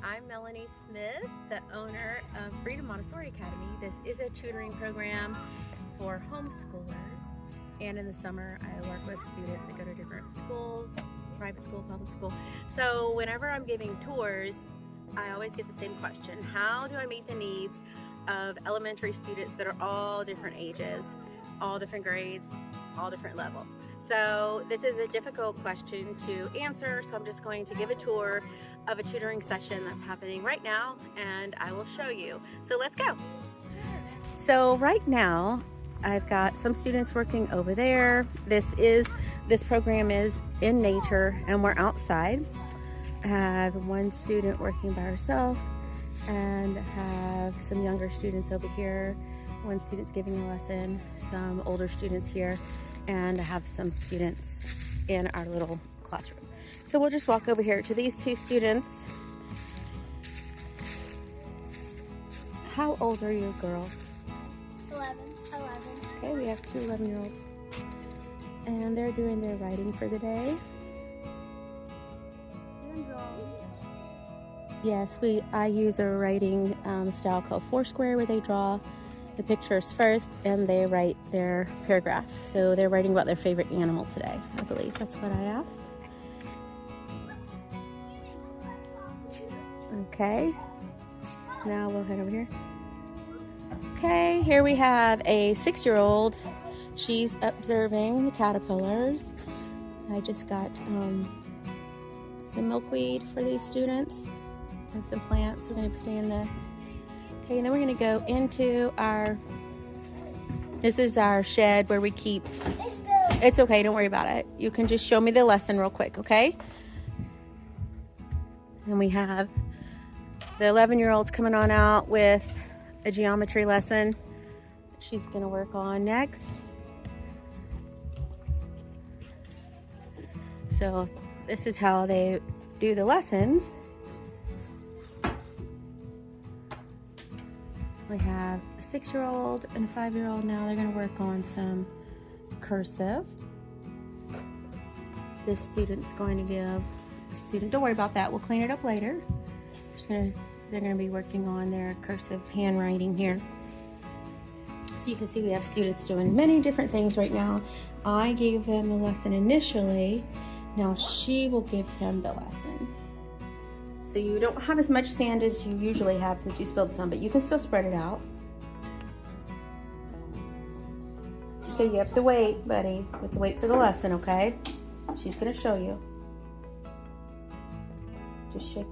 I'm Melanie Smith, the owner of Freedom Montessori Academy. This is a tutoring program for homeschoolers, and in the summer I work with students that go to different schools, private school, public school. So whenever I'm giving tours, I always get the same question: how do I meet the needs of elementary students that are all different ages, all different grades, all different levels? So this is a difficult question to answer, so I'm just going to give a tour of a tutoring session that's happening right now, and I will show you. So let's go. So right now I've got some students working over there. This program is in nature and we're outside. I have one student working by herself and have some younger students over here. One student's giving a lesson, some older students here, and I have some students in our little classroom. So we'll just walk over here to these two students. How old are you girls? 11. Okay, we have two 11-year-olds. And they're doing their writing for the day. And drawing. Yes, I use a writing style called Foursquare, where they draw the pictures first and they write their paragraph. So they're writing about their favorite animal today, I believe. That's what I asked. Okay, now we'll head over here. Okay, here we have a 6-year-old. She's observing the caterpillars. I just got some milkweed for these students and some plants. We're going to put in the... Okay, and then we're going to go into this is our shed where we keep... It's okay, don't worry about it. You can just show me the lesson real quick, okay? And we have the 11-year-old's coming on out with a geometry lesson she's going to work on next. So this is how they do the lessons. We have a 6-year-old and a 5-year-old now. They're going to work on some cursive. This student's going to give a student, don't worry about that, we'll clean it up later. They're going to be working on their cursive handwriting here. So you can see we have students doing many different things right now. I gave them the lesson initially. Now she will give him the lesson. So you don't have as much sand as you usually have since you spilled some, but you can still spread it out. So you have to wait, buddy. You have to wait for the lesson, okay? She's gonna show you. Just shake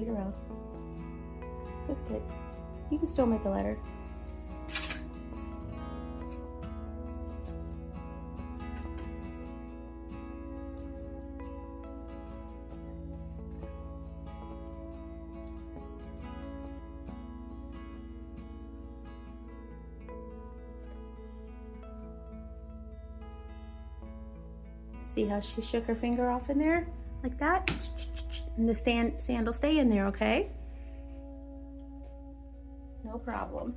it around. That's good. You can still make a letter. See how she shook her finger off in there? Like that? And the sand will stay in there, okay? No problem.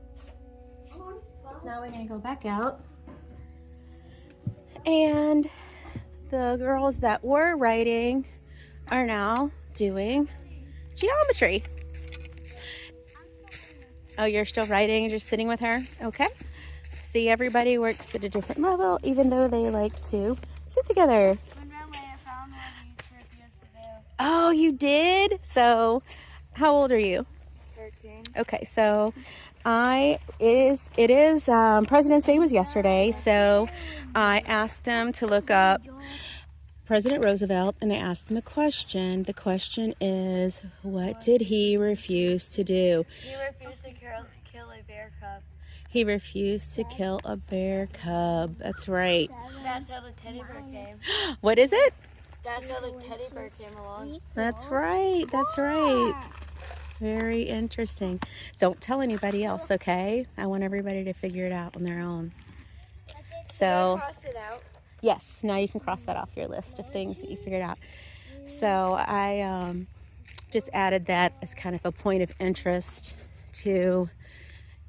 Now we're gonna go back out. And the girls that were writing are now doing geometry. Oh, you're still writing, just sitting with her? Okay. See, everybody works at a different level, even though they like to sit together. Oh, you did? So, how old are you? 13. Okay, so it is President's Day was yesterday, so I asked them to look up President Roosevelt, and I asked them a question. The question is, what did he refuse to do? He refused to kill a bear cub. He refused to kill a bear cub. That's right. That's how the teddy bear came. What is it? That's how the teddy bear came along. That's right. That's right. Very interesting. Don't tell anybody else, okay? I want everybody to figure it out on their own. So, Cross it out. yes, now you can cross that off your list of things that you figured out. So I just added that as kind of a point of interest to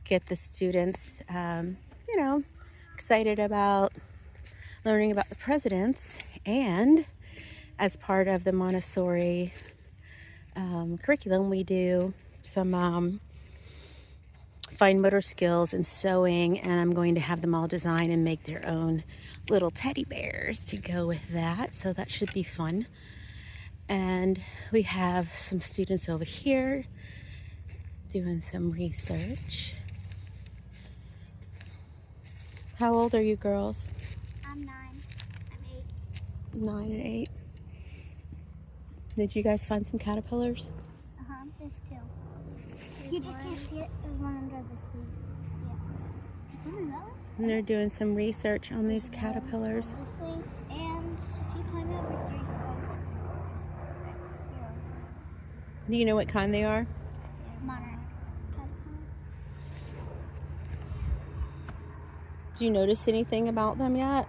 get the students, excited about learning about the presidents, and as part of the Montessori curriculum, we do some fine motor skills and sewing, and I'm going to have them all design and make their own little teddy bears to go with that, so that should be fun. And we have some students over here doing some research. How old are you girls? I'm 9. I'm 8. 9 and 8. Did you guys find some caterpillars? There's 2. You just can't see it. There's one under the sleeve. Yeah. I don't know. And they're doing some research on these caterpillars. The sleeve, and if you climb over here, you guys Do you know what kind they are? monarch caterpillar. Do you notice anything about them yet?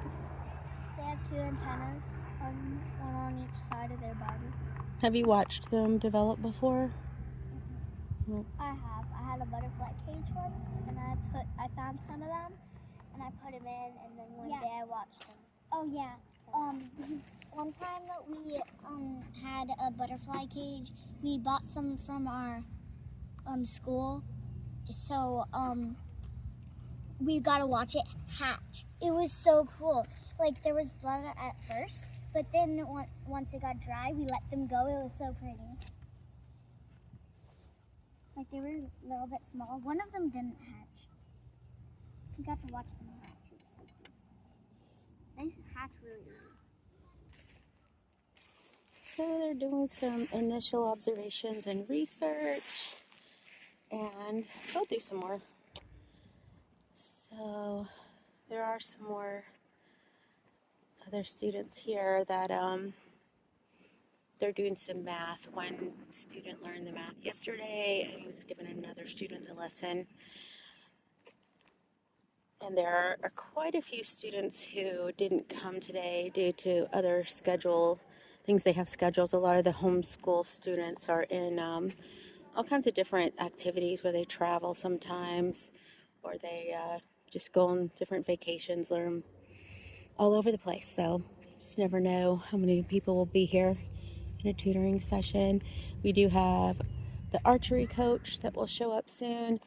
They have 2 antennas, one on each side of their body. Have you watched them develop before? I have. I had a butterfly cage once, and I found some of them, and I put them in, and then one day I watched them. Oh yeah. One time we had a butterfly cage. We bought some from our school, so we got to watch it hatch. It was so cool. Like, there was blood at first, but then once it got dry, we let them go. It was so pretty. Like, they were a little bit small. One of them didn't hatch. We got to watch them hatch. It was so cool. They hatch really early. So they're doing some initial observations and research, and they'll do some more. So there are some more other students here that they're doing some math. One student learned the math yesterday, and he's given another student the lesson. And there are quite a few students who didn't come today due to other things they have scheduled. A lot of the homeschool students are in all kinds of different activities where they travel sometimes, or they just go on different vacations, learn all over the place. So you just never know how many people will be here in a tutoring session. We do have the archery coach that will show up soon.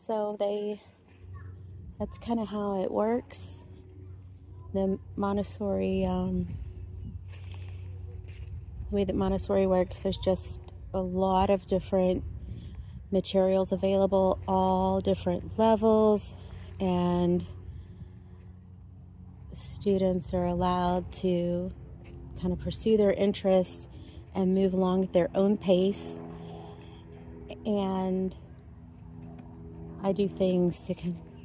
So that's kind of how it works. The Montessori, the way that Montessori works, there's just a lot of different materials available, all different levels, and students are allowed to kind of pursue their interests and move along at their own pace. And I do things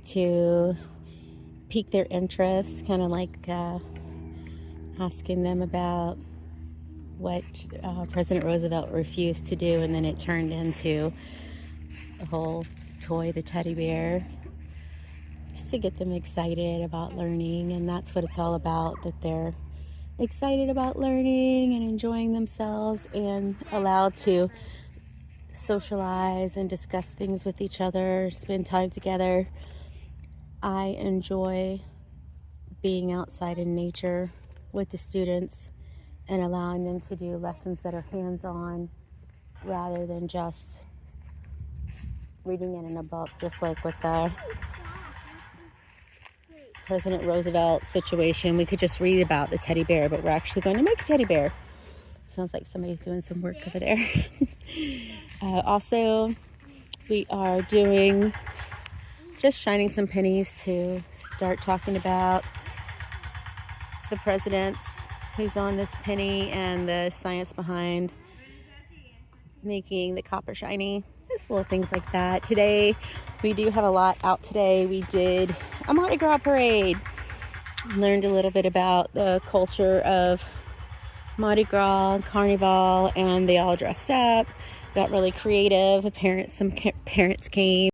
to pique their interest, kind of like asking them about what President Roosevelt refused to do, and then it turned into a whole toy, the teddy bear, just to get them excited about learning. And that's what it's all about, that they're excited about learning and enjoying themselves and allowed to socialize and discuss things with each other, spend time together. I enjoy being outside in nature with the students and allowing them to do lessons that are hands-on rather than just reading it in a book, just like with the President Roosevelt situation. We could just read about the teddy bear, but we're actually going to make a teddy bear. Sounds like somebody's doing some work over there. Also, we are just shining some pennies to start talking about the presidents who's on this penny and the science behind making the copper shiny. Just little things like that. Today, we do have a lot out today. We did a Mardi Gras parade. Learned a little bit about the culture of Mardi Gras, Carnival, and they all dressed up. Got really creative. Some parents came.